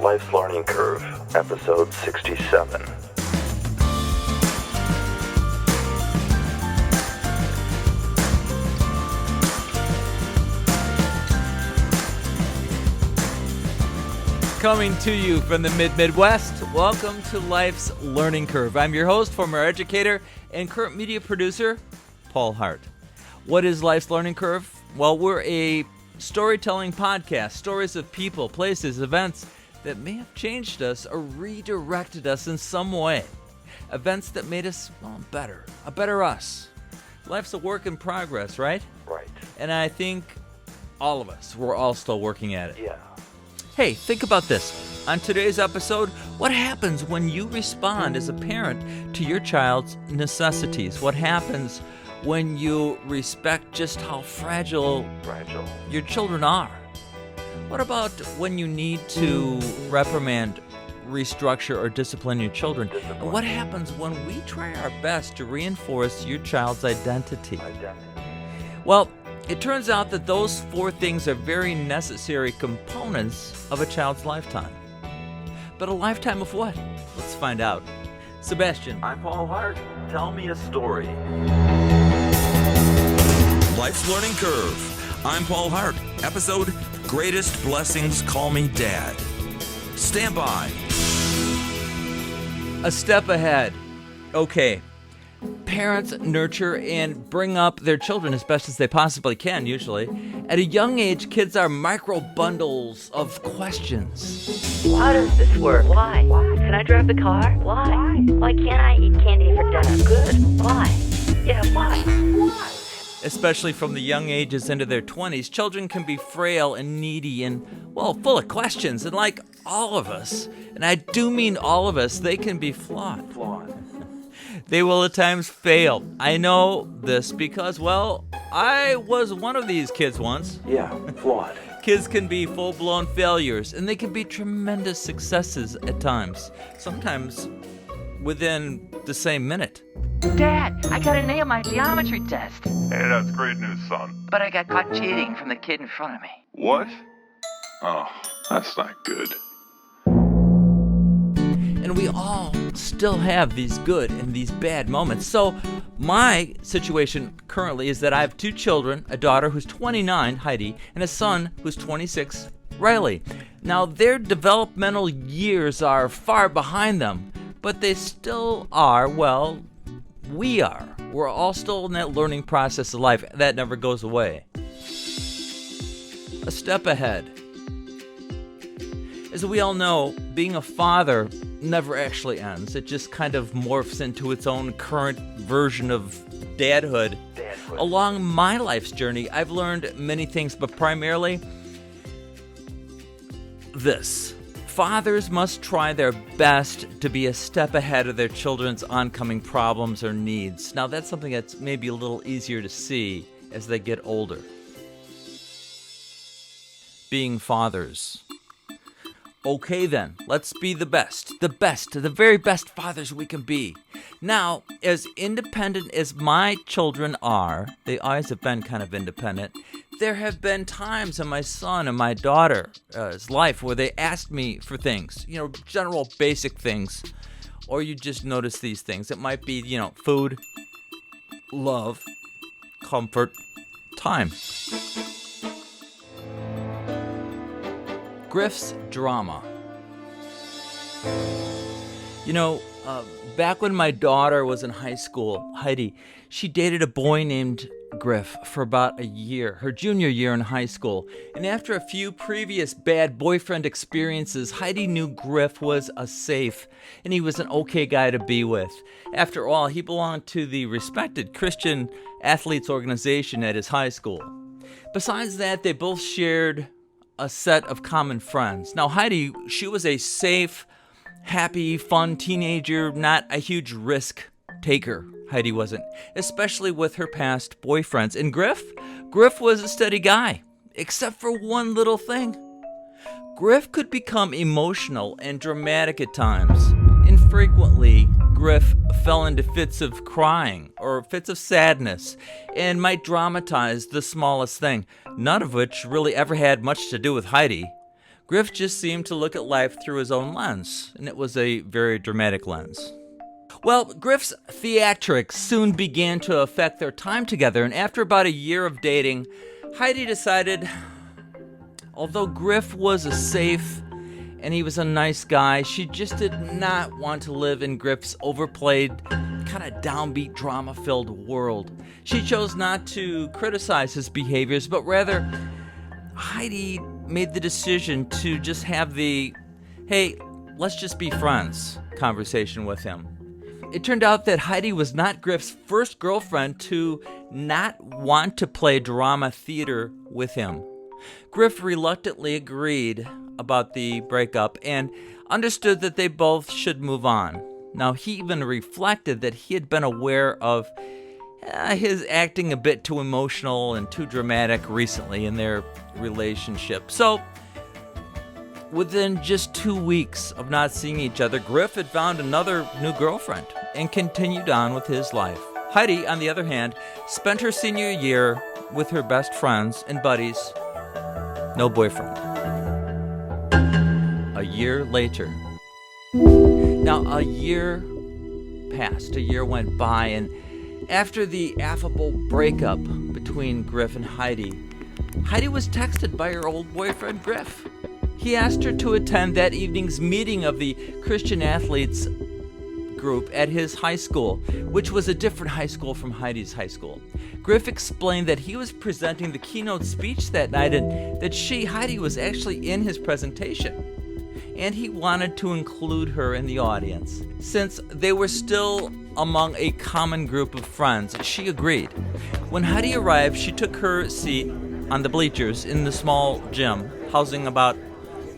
Life's Learning Curve, episode 67. Coming to you from the Midwest, welcome to Life's Learning Curve. I'm your host, former educator, and current media producer, Paul Hart. What is Life's Learning Curve? Well, we're a storytelling podcast, stories of people, places, events that may have changed us or redirected us in some way. Events that made us, better, a better us. Life's a work in progress, right? Right. And I think all of us, we're all still working at it. Yeah. Hey, think about this. On today's episode, what happens when you respond as a parent to your child's necessities? What happens when you respect just how fragile your children are? What about when you need to reprimand, restructure, or discipline your children? And what happens when we try our best to reinforce your child's identity? Well, it turns out that those four things are very necessary components of a child's lifetime. But a lifetime of what? Let's find out. Sebastian. I'm Paul Hart. Tell me a story. Life's Learning Curve. I'm Paul Hart. Episode Greatest Blessings Call Me Dad. Stand by. A step ahead. Okay. Parents nurture and bring up their children as best as they possibly can, usually. At a young age, kids are micro bundles of questions. How does this work? Why? Can I drive the car? Why? Why can't I eat candy for dinner? Good. Why? Yeah, why? Especially from the young ages into their 20s, children can be frail and needy and, full of questions. And like all of us, and I do mean all of us, they can be flawed. They will at times fail. I know this because, I was one of these kids once. Yeah, flawed. Kids can be full-blown failures, and they can be tremendous successes at times, sometimes within the same minute. Dad, I got an A on my geometry test. Hey, that's great news, son. But I got caught cheating from the kid in front of me. What? Oh, that's not good. And we all still have these good and these bad moments. So my situation currently is that I have two children, a daughter who's 29, Heidi, and a son who's 26, Riley. Now, their developmental years are far behind them, but they still are, we are. We're all still in that learning process of life. That never goes away. A step ahead. As we all know, being a father never actually ends. It just kind of morphs into its own current version of dadhood. Along my life's journey, I've learned many things, but primarily this. Fathers must try their best to be a step ahead of their children's oncoming problems or needs. Now, that's something that's maybe a little easier to see as they get older. Being fathers. Okay then, let's be the very best fathers we can be. Now, as independent as my children are, they always have been kind of independent, there have been times in my son and my daughter's life where they asked me for things, general basic things, or you just notice these things. It might be, food, love, comfort, time. Griff's drama. Back when my daughter was in high school, Heidi, she dated a boy named Griff for about a year, her junior year in high school. And after a few previous bad boyfriend experiences, Heidi knew Griff was a safe and he was an okay guy to be with. After all, he belonged to the respected Christian athletes organization at his high school. Besides that, they both shared a set of common friends. Now, Heidi, she was a safe, happy, fun teenager, not a huge risk taker. Heidi wasn't, especially with her past boyfriends. And Griff was a steady guy, except for one little thing. Griff could become emotional and dramatic at times. Infrequently, Griff fell into fits of crying or fits of sadness and might dramatize the smallest thing, none of which really ever had much to do with Heidi. Griff just seemed to look at life through his own lens, and it was a very dramatic lens. Well, Griff's theatrics soon began to affect their time together, and after about a year of dating, Heidi decided, although Griff was a safe and he was a nice guy, she just did not want to live in Griff's overplayed, kind of downbeat, drama-filled world. She chose not to criticize his behaviors, but rather, Heidi made the decision to just have the, hey, let's just be friends conversation with him. It turned out that Heidi was not Griff's first girlfriend to not want to play drama theater with him. Griff reluctantly agreed about the breakup and understood that they both should move on. Now, he even reflected that he had been aware of his acting a bit too emotional and too dramatic recently in their relationship. So, within just 2 weeks of not seeing each other, Griff had found another new girlfriend and continued on with his life. Heidi, on the other hand, spent her senior year with her best friends and buddies. No boyfriend. A year later. Now, a year passed. A year went by, and after the affable breakup between Griff and Heidi was texted by her old boyfriend, Griff. He asked her to attend that evening's meeting of the Christian athletes group at his high school, which was a different high school from Heidi's high school. Griff explained that he was presenting the keynote speech that night and that Heidi, was actually in his presentation. And he wanted to include her in the audience. Since they were still among a common group of friends, she agreed. When Heidi arrived, she took her seat on the bleachers in the small gym, housing about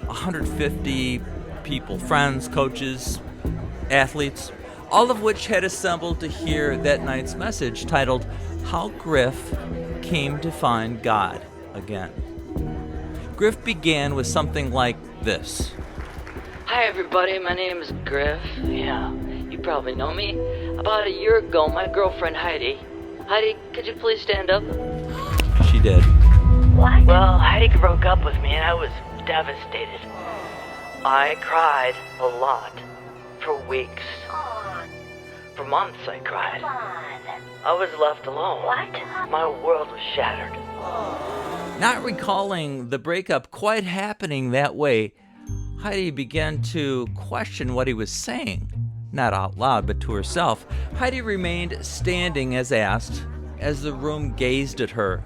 150 people, friends, coaches, athletes, all of which had assembled to hear that night's message titled, How Griff Came to Find God Again. Griff began with something like this. Hi everybody, my name is Griff. Yeah, you probably know me. About a year ago, my girlfriend Heidi, could you please stand up? She did. What? Well, Heidi broke up with me and I was devastated. I cried a lot. For weeks. For months I cried. I was left alone. What? My world was shattered. Not recalling the breakup quite happening that way, Heidi began to question what he was saying. Not out loud, but to herself. Heidi remained standing as asked, as the room gazed at her.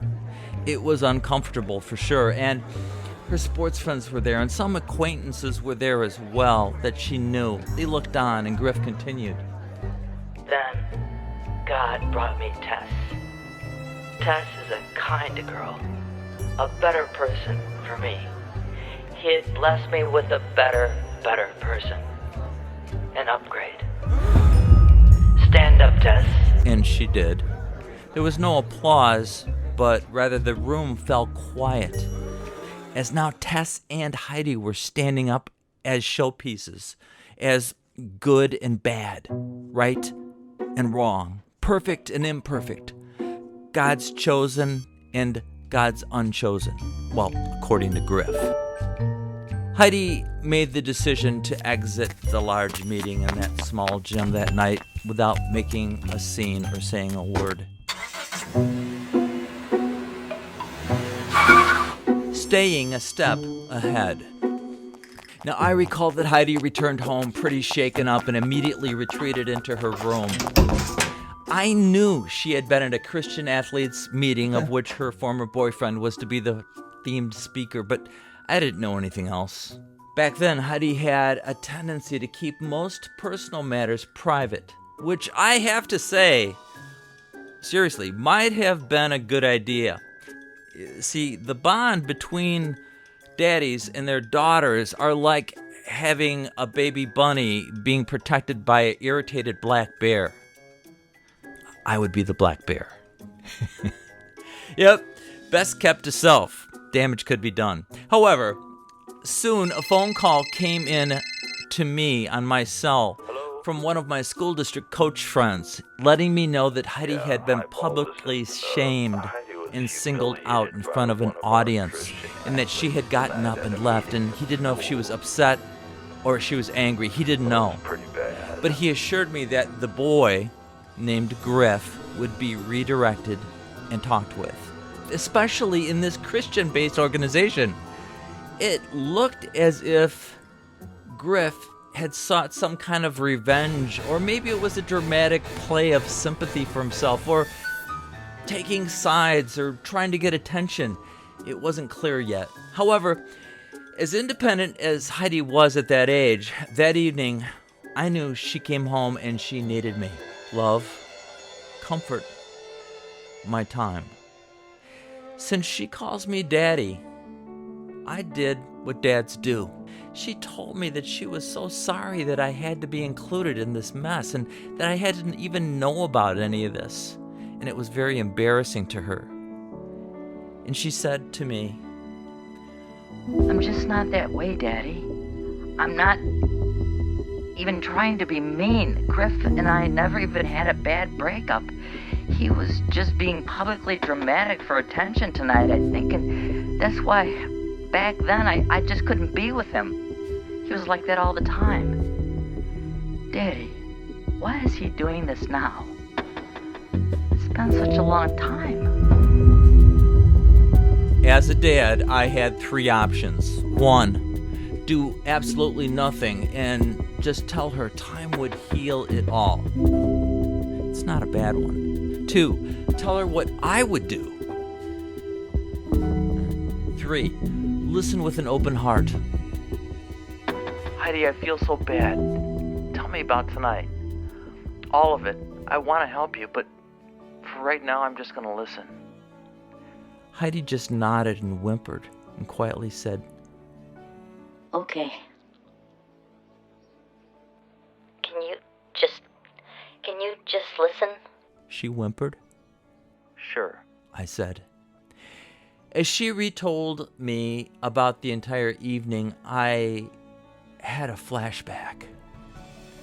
It was uncomfortable for sure, and her sports friends were there, and some acquaintances were there as well that she knew. They looked on, and Griff continued. Then, God brought me Tess. Tess is a kind girl, a better person for me. He had blessed me with a better person. An upgrade. Stand up, Tess. And she did. There was no applause, but rather the room fell quiet, as now Tess and Heidi were standing up as showpieces, as good and bad, right and wrong, perfect and imperfect, God's chosen and God's unchosen. Well, according to Griff. Heidi made the decision to exit the large meeting in that small gym that night without making a scene or saying a word. Staying a step ahead. Now, I recall that Heidi returned home pretty shaken up and immediately retreated into her room. I knew she had been at a Christian athletes meeting of which her former boyfriend was to be the themed speaker, but I didn't know anything else. Back then, Heidi had a tendency to keep most personal matters private, which I have to say, seriously, might have been a good idea. See, the bond between daddies and their daughters are like having a baby bunny being protected by an irritated black bear. I would be the black bear. Yep, best kept to self. Damage could be done. However, soon a phone call came in to me on my cell from one of my school district coach friends, letting me know that Heidi had been publicly shamed and singled out in front of an audience, and that she had gotten up and left, and he didn't know if she was upset or she was angry. He didn't know. But he assured me that the boy named Griff would be redirected and talked with, especially in this Christian-based organization. It looked as if Griff had sought some kind of revenge, or maybe it was a dramatic play of sympathy for himself, or taking sides, or trying to get attention. It wasn't clear yet. However, as independent as Heidi was at that age, that evening, I knew she came home and she needed me. Love, comfort, my time. Since she calls me Daddy, I did what dads do. She told me that she was so sorry that I had to be included in this mess and that I hadn't even know about any of this. And it was very embarrassing to her. And she said to me, I'm just not that way, Daddy. I'm not even trying to be mean. Griff and I never even had a bad breakup. He was just being publicly dramatic for attention tonight, I think, and that's why back then I just couldn't be with him. He was like that all the time. Daddy, why is he doing this now? It's been such a long time. As a dad, I had three options. One, do absolutely nothing and just tell her time would heal it all. It's not a bad one. Two, tell her what I would do. Three, listen with an open heart. Heidi, I feel so bad. Tell me about tonight. All of it. I want to help you, but for right now, I'm just going to listen. Heidi just nodded and whimpered and quietly said, Okay. Can you just listen? She whimpered. Sure. I said. As she retold me about the entire evening, I had a flashback.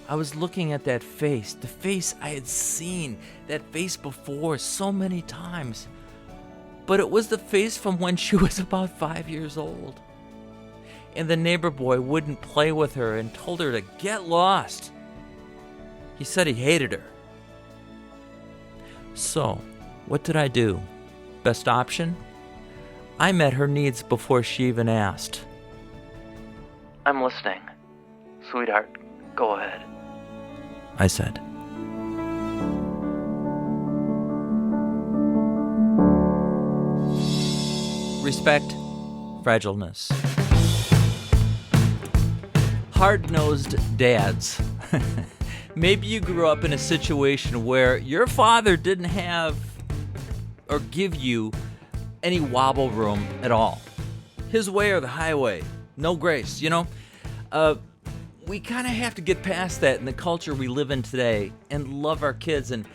I was looking at that face, the face I had seen, that face before so many times. But it was the face from when she was about 5 years old. And the neighbor boy wouldn't play with her and told her to get lost. He said he hated her. So, what did I do? Best option? I met her needs before she even asked. I'm listening. Sweetheart, go ahead. I said. Respect, fragileness. Hard-nosed dads. Maybe you grew up in a situation where your father didn't have or give you any wobble room at all. His way or the highway. No grace, you know? We kind of have to get past that in the culture we live in today and love our kids and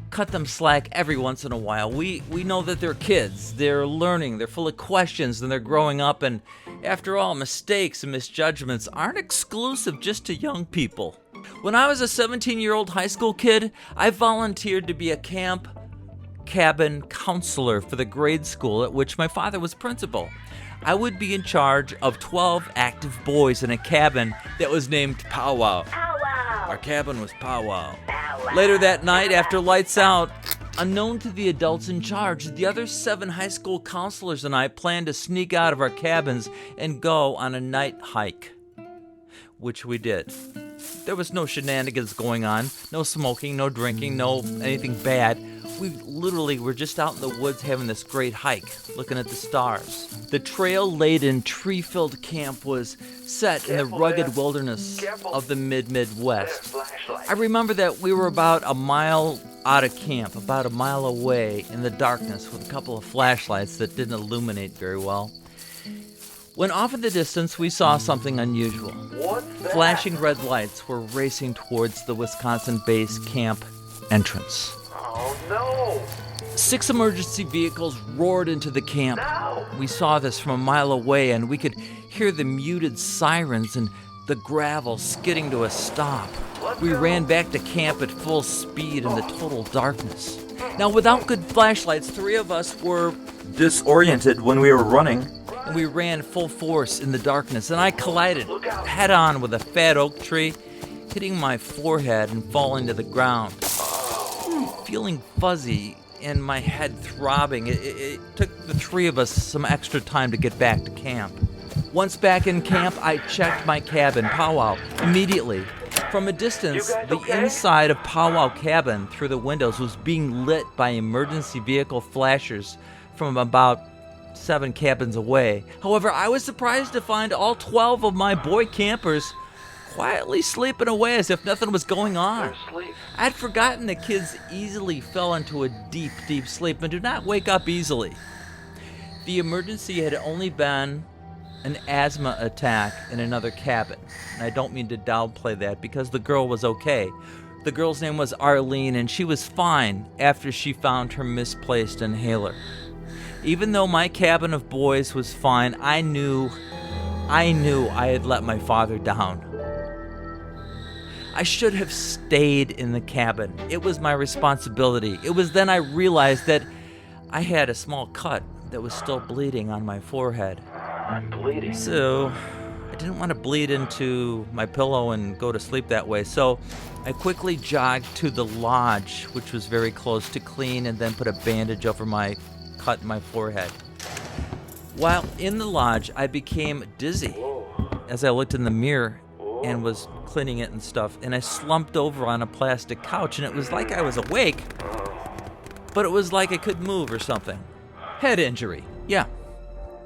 cut them slack every once in a while. We know that they're kids. They're learning. They're full of questions and they're growing up. And after all, mistakes and misjudgments aren't exclusive just to young people. When I was a 17-year-old high school kid, I volunteered to be a camp cabin counselor for the grade school at which my father was principal. I would be in charge of 12 active boys in a cabin that was named Powwow. Powwow! Our cabin was Powwow. Powwow! Later that night, after lights out, unknown to the adults in charge, the other 7 high school counselors and I planned to sneak out of our cabins and go on a night hike, which we did. There was no shenanigans going on, no smoking, no drinking, no anything bad. We literally were just out in the woods having this great hike, looking at the stars. The trail-laden, tree-filled camp was set in the rugged wilderness of the Midwest. I remember that we were about a mile out of camp, about a mile away in the darkness with a couple of flashlights that didn't illuminate very well. When off in the distance, we saw something unusual. Flashing red lights were racing towards the Wisconsin base camp entrance. Oh no! 6 emergency vehicles roared into the camp. We saw this from a mile away, and we could hear the muted sirens and the gravel skidding to a stop. We ran back to camp at full speed in the total darkness. Now, without good flashlights, 3 of us were Disoriented when we were running. and we ran full force in the darkness, and I collided head-on with a fat oak tree, hitting my forehead and falling to the ground. Feeling fuzzy and my head throbbing, it took the 3 of us some extra time to get back to camp. Once back in camp, I checked my cabin, powwow, immediately. From a distance, the inside of powwow cabin through the windows was being lit by emergency vehicle flashers from about 7 cabins away. However, I was surprised to find all 12 of my boy campers quietly sleeping away as if nothing was going on. I'd forgotten that kids easily fell into a deep, deep sleep and do not wake up easily. The emergency had only been an asthma attack in another cabin. And I don't mean to downplay that because the girl was okay. The girl's name was Arlene, and she was fine after she found her misplaced inhaler. Even though my cabin of boys was fine, I knew I had let my father down. I should have stayed in the cabin. It was my responsibility. It was then I realized that I had a small cut that was still bleeding on my forehead. I'm bleeding. So I didn't want to bleed into my pillow and go to sleep that way. So I quickly jogged to the lodge, which was very close, to clean and then put a bandage over my cut in my forehead. While in the lodge, I became dizzy as I looked in the mirror and was cleaning it and stuff. And I slumped over on a plastic couch, and it was like I was awake, but it was like I couldn't move or something. Head injury. Yeah,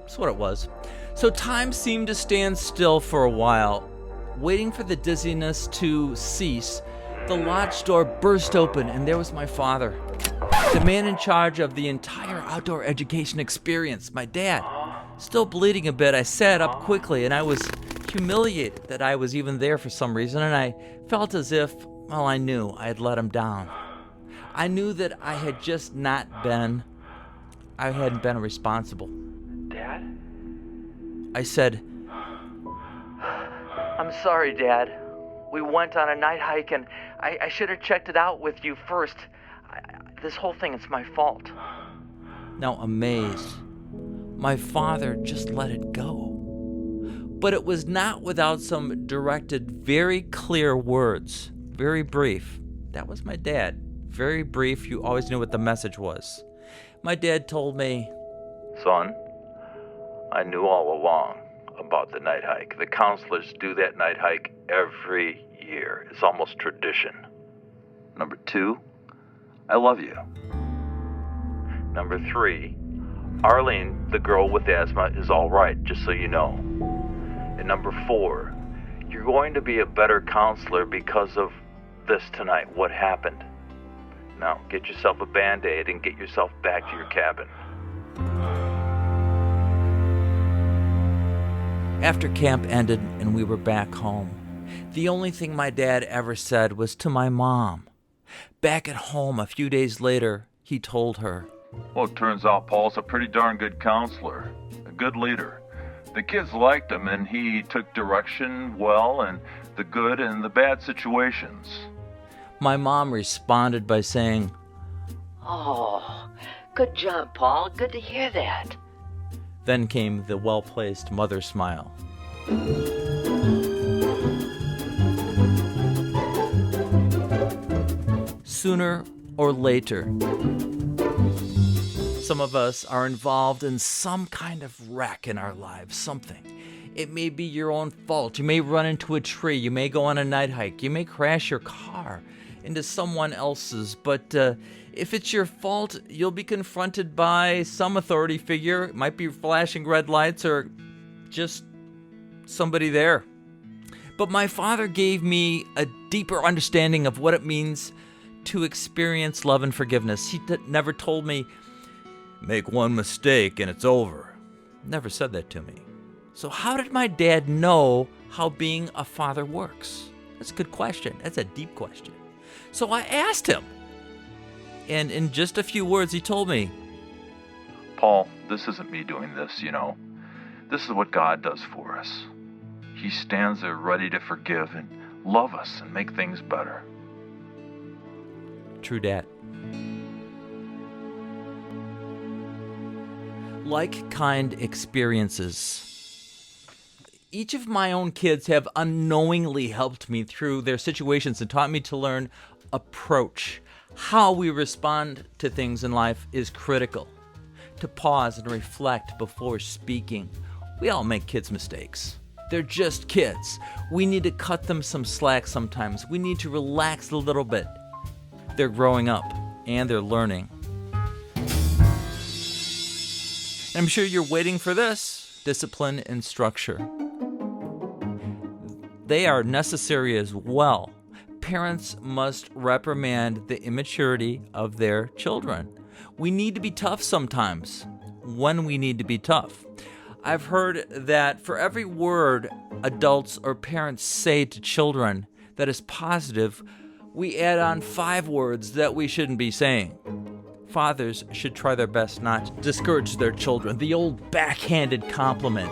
that's what it was. So time seemed to stand still for a while. Waiting for the dizziness to cease, the lodge door burst open, and there was my father, the man in charge of the entire outdoor education experience, my dad. Still bleeding a bit, I sat up quickly, and I was humiliated that I was even there for some reason, and I felt as if, well, I knew I had let him down. I knew that I hadn't been responsible. Dad? I said, I'm sorry, Dad. We went on a night hike, and I should have checked it out with you first. This whole thing, it's my fault. now amazed, my father just let it go. But it was not without some directed, very clear words, very brief. That was my dad. Very brief, you always knew what the message was. My dad told me, Son, I knew all along about the night hike. The counselors do that night hike every year. It's almost tradition. Number 2, I love you. Number 3, Arlene, the girl with asthma, is all right, just so you know. And number 4, you're going to be a better counselor because of this tonight, what happened. Now, get yourself a Band-Aid and get yourself back to your cabin. after camp ended and we were back home, the only thing my dad ever said was to my mom. Back at home a few days later, he told her, Well, it turns out Paul's a pretty darn good counselor, a good leader. The kids liked him, and he took direction well in the good and the bad situations. My mom responded by saying, Oh, good job, Paul. Good to hear that. Then came the well-placed mother smile. Sooner or later, some of us are involved in some kind of wreck in our lives, something. It may be your own fault. You may run into a tree. You may go on a night hike. You may crash your car into someone else's. But if it's your fault, you'll be confronted by some authority figure. It might be flashing red lights or just somebody there. But my father gave me a deeper understanding of what it means to experience love and forgiveness. He never told me, make one mistake and it's over. Never said that to me. So how did my dad know how being a father works? That's a good question. That's a deep question. So I asked him. And in just a few words, he told me, Paul, this isn't me doing this, you know. This is what God does for us. He stands there ready to forgive and love us and make things better. True, Dad. Like-kind experiences. Each of my own kids have unknowingly helped me through their situations and taught me to learn approach. How we respond to things in life is critical. To pause and reflect before speaking. We all make kids' mistakes. They're just kids. We need to cut them some slack sometimes. We need to relax a little bit. They're growing up and they're learning. And I'm sure you're waiting for this: discipline and structure. They are necessary as well. Parents must reprimand the immaturity of their children. We need to be tough sometimes when we need to be tough. I've heard that for every word adults or parents say to children that is positive, we add on 5 words that we shouldn't be saying. Fathers should try their best not to discourage their children. The old backhanded compliment.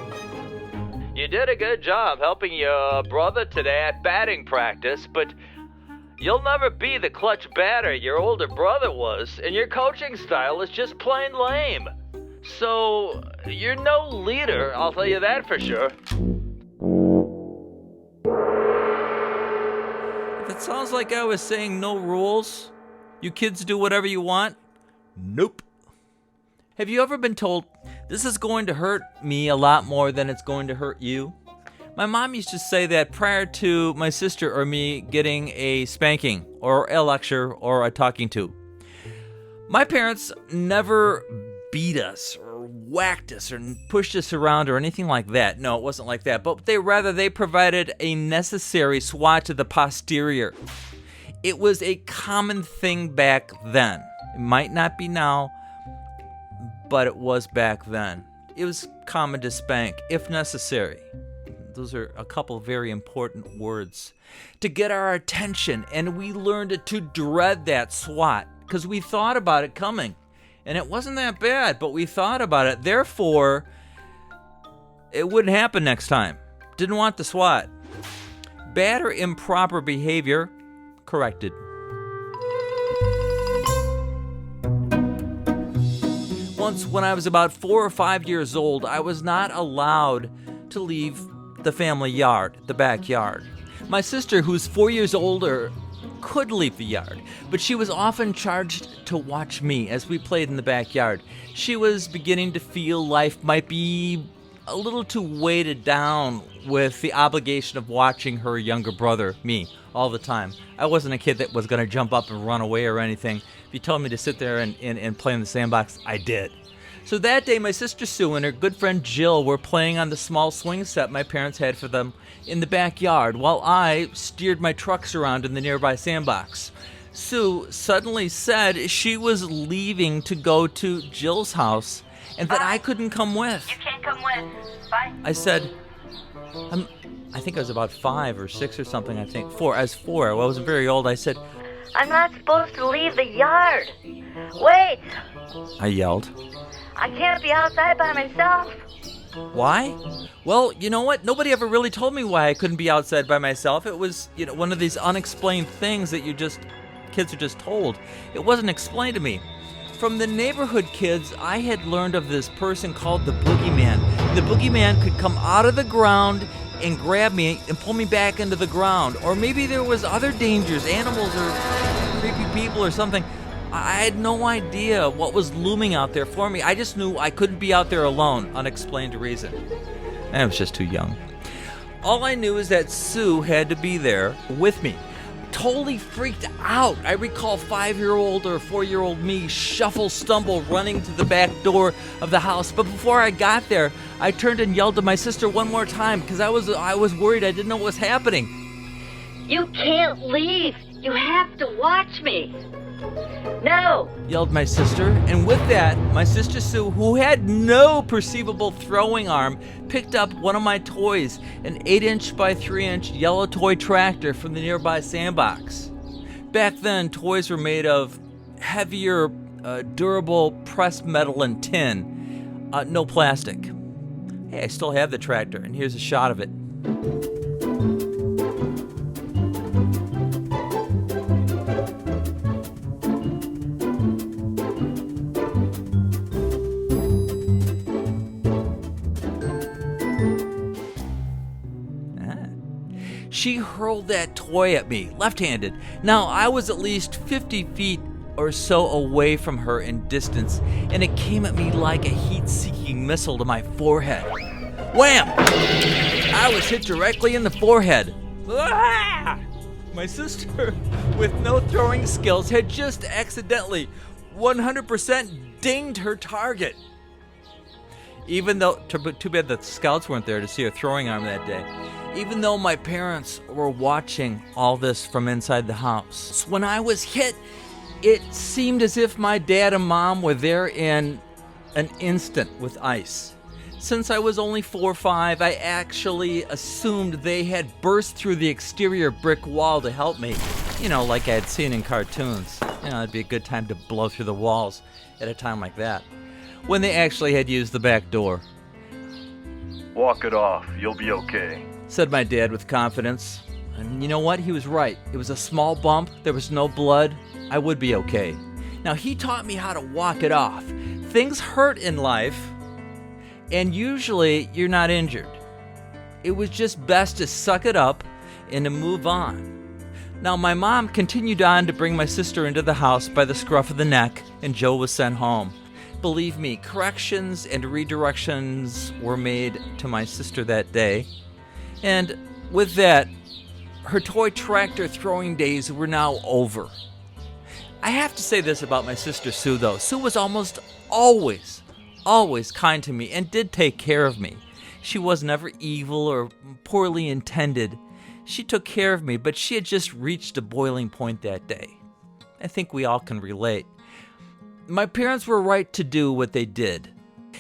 You did a good job helping your brother today at batting practice, but you'll never be the clutch batter your older brother was, and your coaching style is just plain lame. So, you're no leader, I'll tell you that for sure. That sounds like I was saying no rules. You kids do whatever you want. Nope. Have you ever been told, this is going to hurt me a lot more than it's going to hurt you? My mom used to say that prior to my sister or me getting a spanking or a lecture or a talking to. My parents never beat us or whacked us or pushed us around or anything like that. No, it wasn't like that. But they provided a necessary swat to the posterior. It was a common thing back then. It might not be now, but it was back then. It was common to spank, if necessary. Those are a couple very important words to get our attention, and we learned to dread that swat because we thought about it coming, and it wasn't that bad, but we thought about it. Therefore, it wouldn't happen next time. Didn't want the swat. Bad or improper behavior, corrected. Once, when I was about 4 or 5 years old, I was not allowed to leave the family yard, the backyard. My sister, who's 4 years older, could leave the yard, but she was often charged to watch me as we played in the backyard. She was beginning to feel life might be a little too weighted down with the obligation of watching her younger brother, me, all the time. I wasn't a kid that was going to jump up and run away or anything. If you told me to sit there and play in the sandbox, I did. So that day, my sister Sue and her good friend Jill were playing on the small swing set my parents had for them in the backyard, while I steered my trucks around in the nearby sandbox. Sue suddenly said she was leaving to go to Jill's house and that I couldn't come with. You can't come with. Bye. I said, I think I was about 5 or 6 or something, I think. 4. I was 4. I wasn't very old. I said, I'm not supposed to leave the yard. Wait. I yelled. I can't be outside by myself. Why? Well, you know what? Nobody ever really told me why I couldn't be outside by myself. It was, one of these unexplained things that kids are just told. It wasn't explained to me. From the neighborhood kids, I had learned of this person called the boogeyman. The boogeyman could come out of the ground and grab me and pull me back into the ground. Or maybe there was other dangers, animals or creepy people or something. I had no idea what was looming out there for me. I just knew I couldn't be out there alone, unexplained reason. I was just too young. All I knew is that Sue had to be there with me. Totally freaked out. I recall 5-year-old or 4-year-old me stumble, running to the back door of the house. But before I got there, I turned and yelled to my sister one more time because I was worried. I didn't know what was happening. You can't leave. You have to watch me. No! Yelled my sister, and with that, my sister Sue, who had no perceivable throwing arm, picked up one of my toys, an 8-inch by 3-inch yellow toy tractor from the nearby sandbox. Back then, toys were made of heavier, durable pressed metal and tin, no plastic. Hey, I still have the tractor, and here's a shot of it. she hurled that toy at me, left-handed. Now, I was at least 50 feet or so away from her in distance, and it came at me like a heat-seeking missile to my forehead. Wham! I was hit directly in the forehead. Ah! My sister, with no throwing skills, had just accidentally 100% dinged her target. Even though, too bad the scouts weren't there to see her throwing arm that day. Even though my parents were watching all this from inside the house, when I was hit, it seemed as if my dad and mom were there in an instant with ice. Since I was only 4 or 5, I actually assumed they had burst through the exterior brick wall to help me. You know, like I had seen in cartoons. You know, it'd be a good time to blow through the walls at a time like that. When they actually had used the back door. Walk it off. You'll be okay. Said my dad with confidence. And you know what? He was right. It was a small bump. There was no blood. I would be okay. Now, he taught me how to walk it off. Things hurt in life, and usually you're not injured. It was just best to suck it up and to move on. Now, my mom continued on to bring my sister into the house by the scruff of the neck, and Joe was sent home. Believe me, corrections and redirections were made to my sister that day. And with that, her toy tractor throwing days were now over. I have to say this about my sister Sue, though. Sue was almost always kind to me and did take care of me. She was never evil or poorly intended. She took care of me, but she had just reached a boiling point that day. I think we all can relate. My parents were right to do what they did.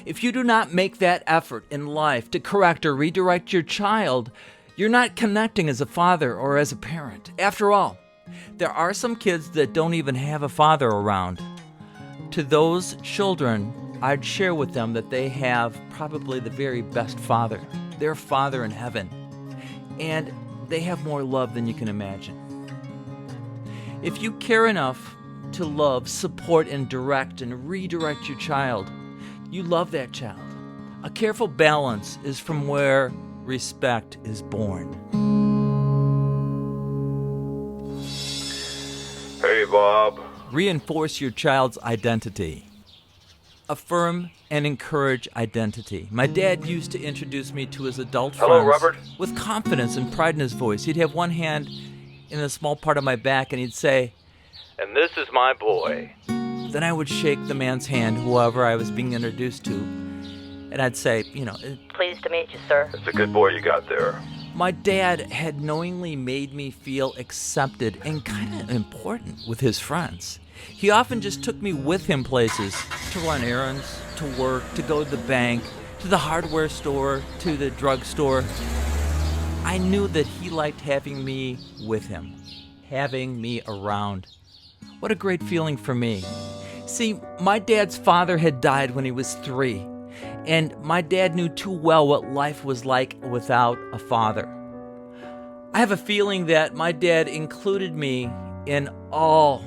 If you do not make that effort in life to correct or redirect your child, you're not connecting as a father or as a parent. After all, there are some kids that don't even have a father around. To those children, I'd share with them that they have probably the very best father, their Father in heaven, and they have more love than you can imagine. If you care enough to love, support, and direct and redirect your child, you love that child. A careful balance is from where respect is born. Hey, Bob. Reinforce your child's identity. Affirm and encourage identity. My dad used to introduce me to his adult Hello, friends Robert. with confidence and pride in his voice. He'd have one hand in a small part of my back and he'd say, And this is my boy. Then I would shake the man's hand, whoever I was being introduced to, and I'd say, Pleased to meet you, sir. It's a good boy you got there. my dad had knowingly made me feel accepted and kind of important with his friends. He often just took me with him places to run errands, to work, to go to the bank, to the hardware store, to the drugstore. I knew that he liked having me with him, having me around. What a great feeling for me. See, my dad's father had died when he was 3, and my dad knew too well what life was like without a father. I have a feeling that my dad included me in all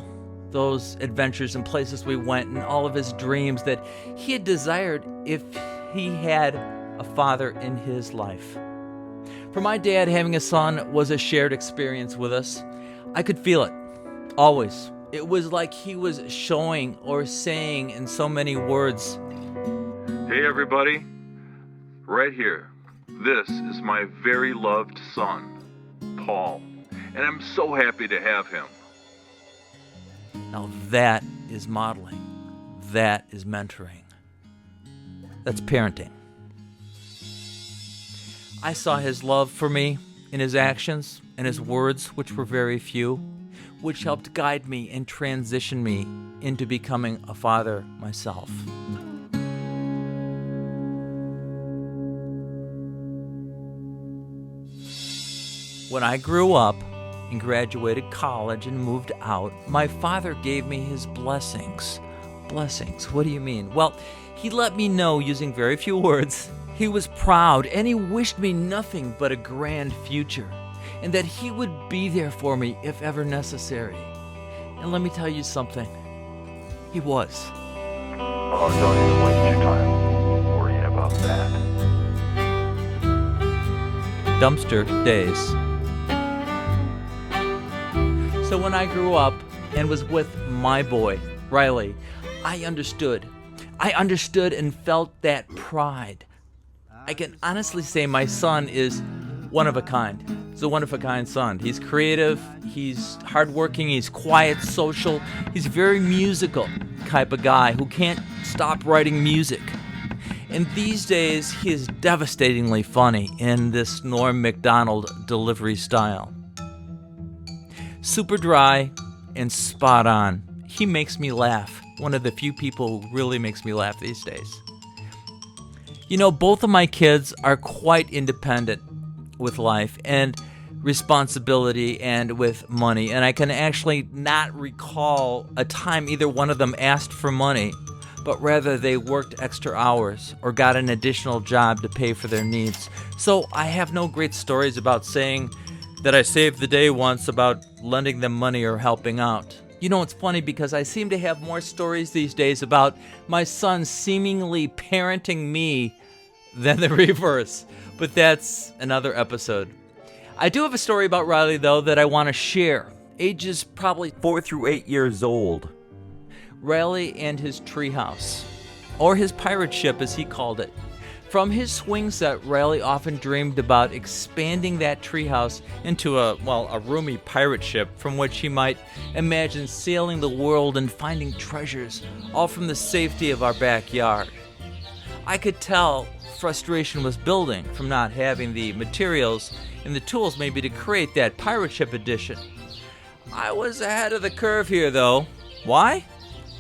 those adventures and places we went and all of his dreams that he had desired if he had a father in his life. For my dad, having a son was a shared experience with us. I could feel it, always. It was like he was showing or saying in so many words, Hey everybody, right here. This is my very loved son, Paul, and I'm so happy to have him. now that is modeling. That is mentoring. That's parenting. I saw his love for me in his actions and his words, which were very few, which helped guide me and transition me into becoming a father myself. When I grew up and graduated college and moved out, my father gave me his blessings. Blessings, what do you mean? Well, he let me know, using very few words, he was proud and he wished me nothing but a grand future, and that he would be there for me if ever necessary. And let me tell you something, he was. Oh, don't even waste your time worrying about that. Dumpster days. So when I grew up and was with my boy, Riley, I understood. I understood and felt that pride. I can honestly say my son is one of a kind. He's a one-of-a-kind son. He's creative, he's hardworking, he's quiet, social. He's a very musical type of guy who can't stop writing music. And these days, he is devastatingly funny in this Norm Macdonald delivery style. Super dry and spot on. He makes me laugh. One of the few people who really makes me laugh these days. You know, both of my kids are quite independent with life and responsibility and with money. And I can actually not recall a time either one of them asked for money, but rather they worked extra hours or got an additional job to pay for their needs. So I have no great stories about saying that I saved the day once about lending them money or helping out. You know, it's funny because I seem to have more stories these days about my son seemingly parenting me than the reverse. But that's another episode. I do have a story about Riley, though, that I want to share. Ages probably 4 through 8 years old. Riley and his treehouse, or his pirate ship as he called it. From his swing set, Riley often dreamed about expanding that treehouse into a roomy pirate ship from which he might imagine sailing the world and finding treasures, all from the safety of our backyard. I could tell frustration was building from not having the materials and the tools maybe to create that pirate ship edition. I was ahead of the curve here, though. Why?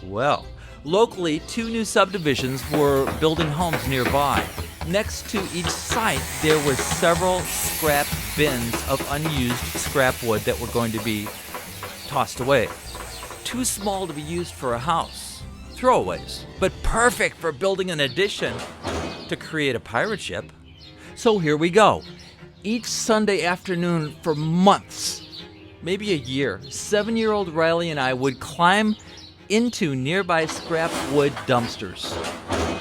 Well, locally, 2 new subdivisions were building homes nearby. Next to each site, there were several scrap bins of unused scrap wood that were going to be tossed away. Too small to be used for a house. Throwaways, but perfect for building an addition to create a pirate ship. So here we go. Each Sunday afternoon for months, maybe a year, 7-year-old Riley and I would climb into nearby scrap wood dumpsters.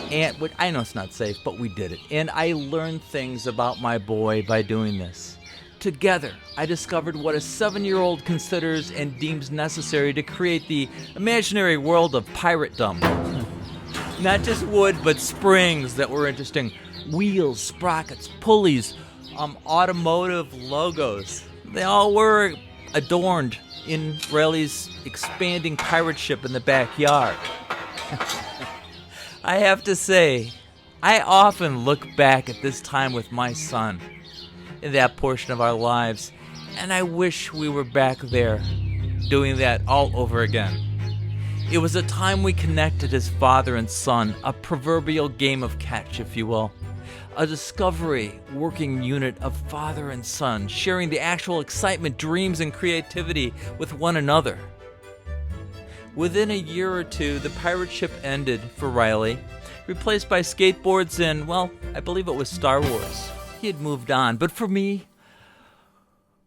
And I know it's not safe, but we did it. And I learned things about my boy by doing this. Together, I discovered what a 7-year-old considers and deems necessary to create the imaginary world of piratedom. Not just wood, but springs that were interesting. Wheels, sprockets, pulleys, automotive logos. They all were adorned in Riley's expanding pirate ship in the backyard. I have to say, I often look back at this time with my son in that portion of our lives, and I wish we were back there doing that all over again. It was a time we connected as father and son, a proverbial game of catch, if you will. A discovery working unit of father and son, sharing the actual excitement, dreams, and creativity with one another. Within a year or two, the pirate ship ended for Riley, replaced by skateboards and, I believe it was Star Wars. He had moved on, but for me,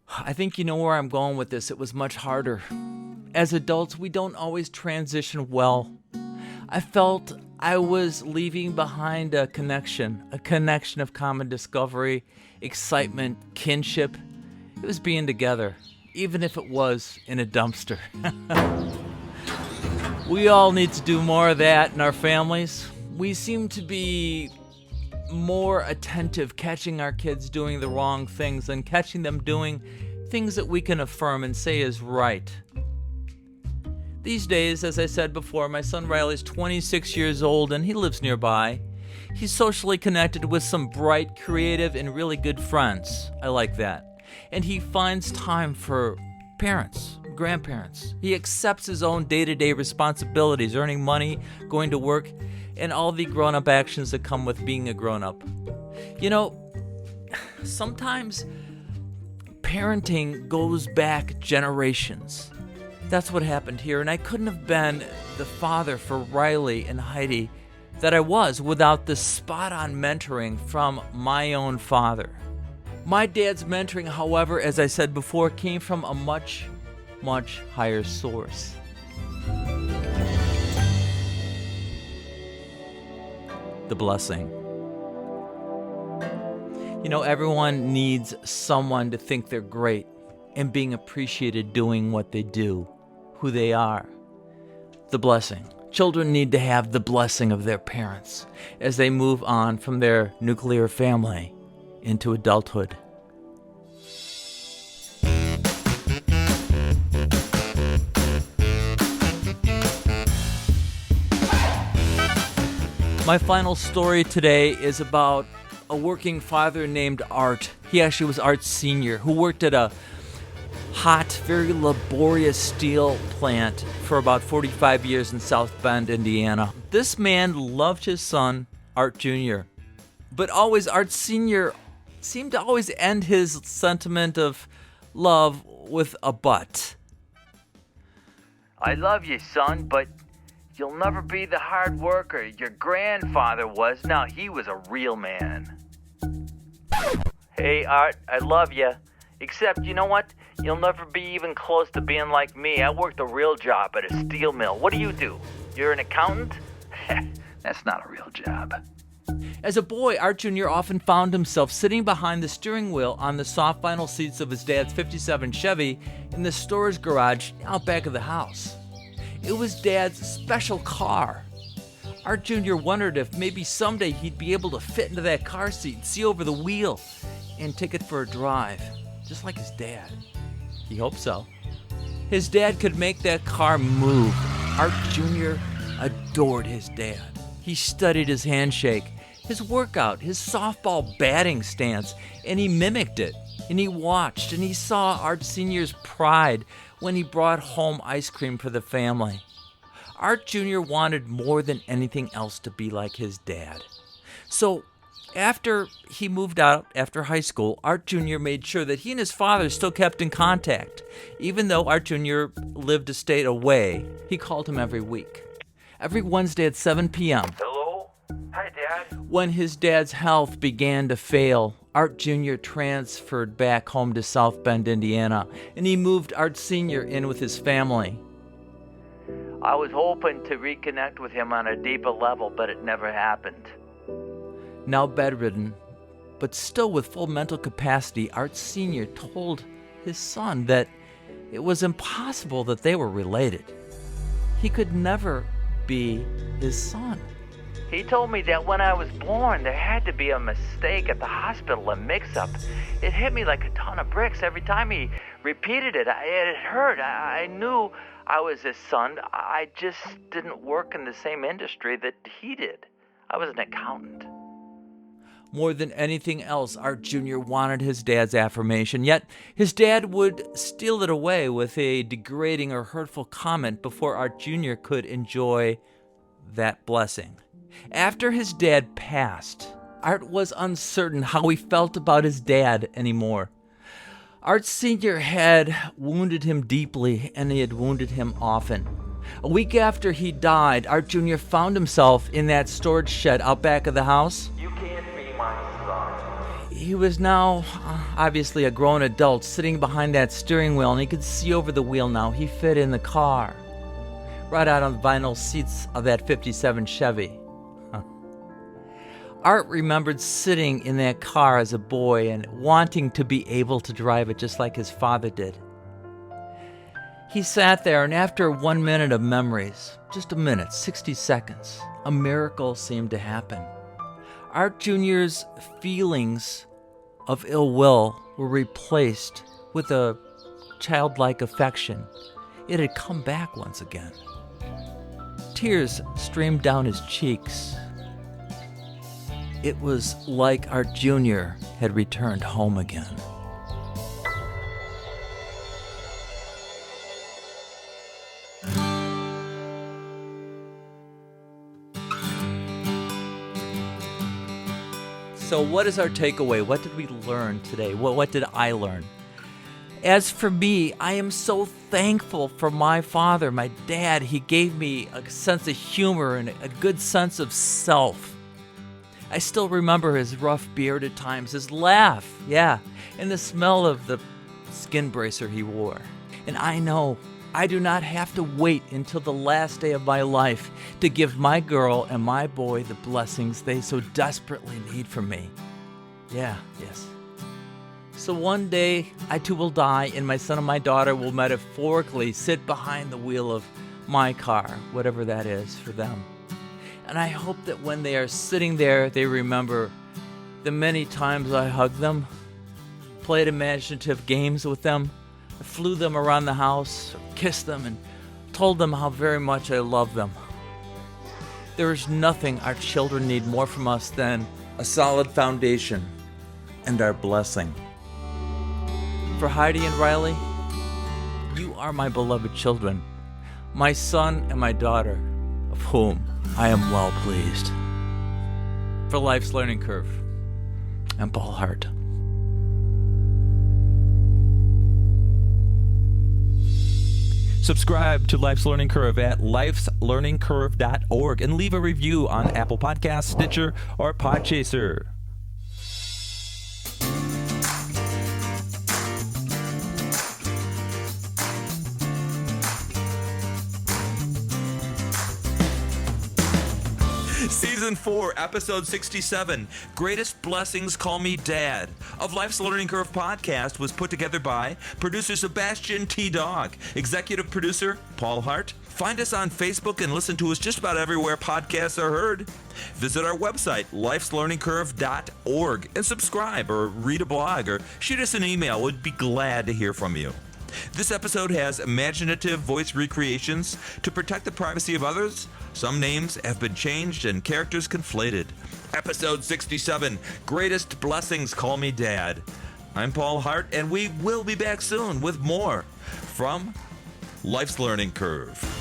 I think you know where I'm going with this. It was much harder. As adults, we don't always transition well. I felt I was leaving behind a connection of common discovery, excitement, kinship. It was being together, even if it was in a dumpster. We all need to do more of that in our families. We seem to be more attentive catching our kids doing the wrong things than catching them doing things that we can affirm and say is right. These days, as I said before, my son Riley's 26 years old and he lives nearby. He's socially connected with some bright, creative, and really good friends. I like that. And he finds time for parents, grandparents. He accepts his own day-to-day responsibilities, earning money, going to work, and all the grown-up actions that come with being a grown-up. You know, sometimes parenting goes back generations. That's what happened here, and I couldn't have been the father for Riley and Heidi that I was without the spot-on mentoring from my own father. My dad's mentoring, however, as I said before, came from a much, much higher source. The blessing. You know, everyone needs someone to think they're great, and being appreciated doing what they do, who they are. The blessing. Children need to have the blessing of their parents as they move on from their nuclear family into adulthood. My final story today is about a working father named Art. He actually was Art's senior, who worked at a hot, very laborious steel plant for about 45 years in South Bend, Indiana. This man loved his son, Art Jr., but always Art Sr. seemed to always end his sentiment of love with a but. I love you, son, but you'll never be the hard worker your grandfather was. Now, he was a real man. Hey, Art, I love you. Except, you know what? You'll never be even close to being like me. I worked a real job at a steel mill. What do? You're an accountant? That's not a real job. As a boy, Art Jr. often found himself sitting behind the steering wheel on the soft vinyl seats of his dad's '57 Chevy in the storage garage out back of the house. It was Dad's special car. Art Jr. wondered if maybe someday he'd be able to fit into that car seat, see over the wheel, and take it for a drive, just like his dad. He hoped so. His dad could make that car move. Art Jr. adored his dad. He studied his handshake, his workout, his softball batting stance, and he mimicked it. And he watched, and he saw Art Sr.'s pride when he brought home ice cream for the family. Art Jr. wanted more than anything else to be like his dad. So after he moved out after high school, Art Jr. made sure that he and his father still kept in contact. Even though Art Jr. lived a state away, he called him every week. Every Wednesday at 7 p.m. Hello? Hi, Dad. When his dad's health began to fail, Art Jr. transferred back home to South Bend, Indiana, and he moved Art Sr. in with his family. I was hoping to reconnect with him on a deeper level, but it never happened. Now bedridden, but still with full mental capacity, Art Sr. told his son that it was impossible that they were related. He could never be his son. He told me that when I was born, there had to be a mistake at the hospital, a mix-up. It hit me like a ton of bricks every time he repeated it. It hurt. I knew I was his son. I just didn't work in the same industry that he did. I was an accountant. More than anything else, Art Jr. wanted his dad's affirmation, yet his dad would steal it away with a degrading or hurtful comment before Art Jr. could enjoy that blessing. After his dad passed, Art was uncertain how he felt about his dad anymore. Art Sr. had wounded him deeply, and he had wounded him often. A week after he died, Art Jr. found himself in that storage shed out back of the house. You can't be my son. He was now obviously a grown adult sitting behind that steering wheel, and he could see over the wheel now. He fit in the car, right out on the vinyl seats of that '57 Chevy. Art remembered sitting in that car as a boy and wanting to be able to drive it just like his father did. He sat there, and after 1 minute of memories, just a minute, 60 seconds, a miracle seemed to happen. Art Jr.'s feelings of ill will were replaced with a childlike affection. It had come back once again. Tears streamed down his cheeks. It was like Art Jr. had returned home again. So what is our takeaway? What did we learn today? What did I learn? As for me, I am so thankful for my father, my dad. He gave me a sense of humor and a good sense of self. I still remember his rough beard at times, his laugh, and the smell of the skin bracer he wore. And I know I do not have to wait until the last day of my life to give my girl and my boy the blessings they so desperately need from me. Yes. So one day, I too will die, and my son and my daughter will metaphorically sit behind the wheel of my car, whatever that is for them. And I hope that when they are sitting there, they remember the many times I hugged them, played imaginative games with them, I flew them around the house, kissed them, and told them how very much I love them. There is nothing our children need more from us than a solid foundation and our blessing. For Heidi and Riley, you are my beloved children, my son and my daughter, of whom I am well pleased. For Life's Learning Curve, I'm Paul Hart. Subscribe to Life's Learning Curve at lifeslearningcurve.org and leave a review on Apple Podcasts, Stitcher, or Podchaser. Season 4, Episode 67, Greatest Blessings Call Me Dad, of Life's Learning Curve podcast was put together by producer Sebastian T. Dog, executive producer Paul Hart. Find us on Facebook and listen to us just about everywhere podcasts are heard. Visit our website, lifeslearningcurve.org, and subscribe or read a blog or shoot us an email. We'd be glad to hear from you. This episode has imaginative voice recreations. To protect the privacy of others, some names have been changed and characters conflated. Episode 67, Greatest Blessings Call Me Dad. I'm Paul Hart, and we will be back soon with more from Life's Learning Curve.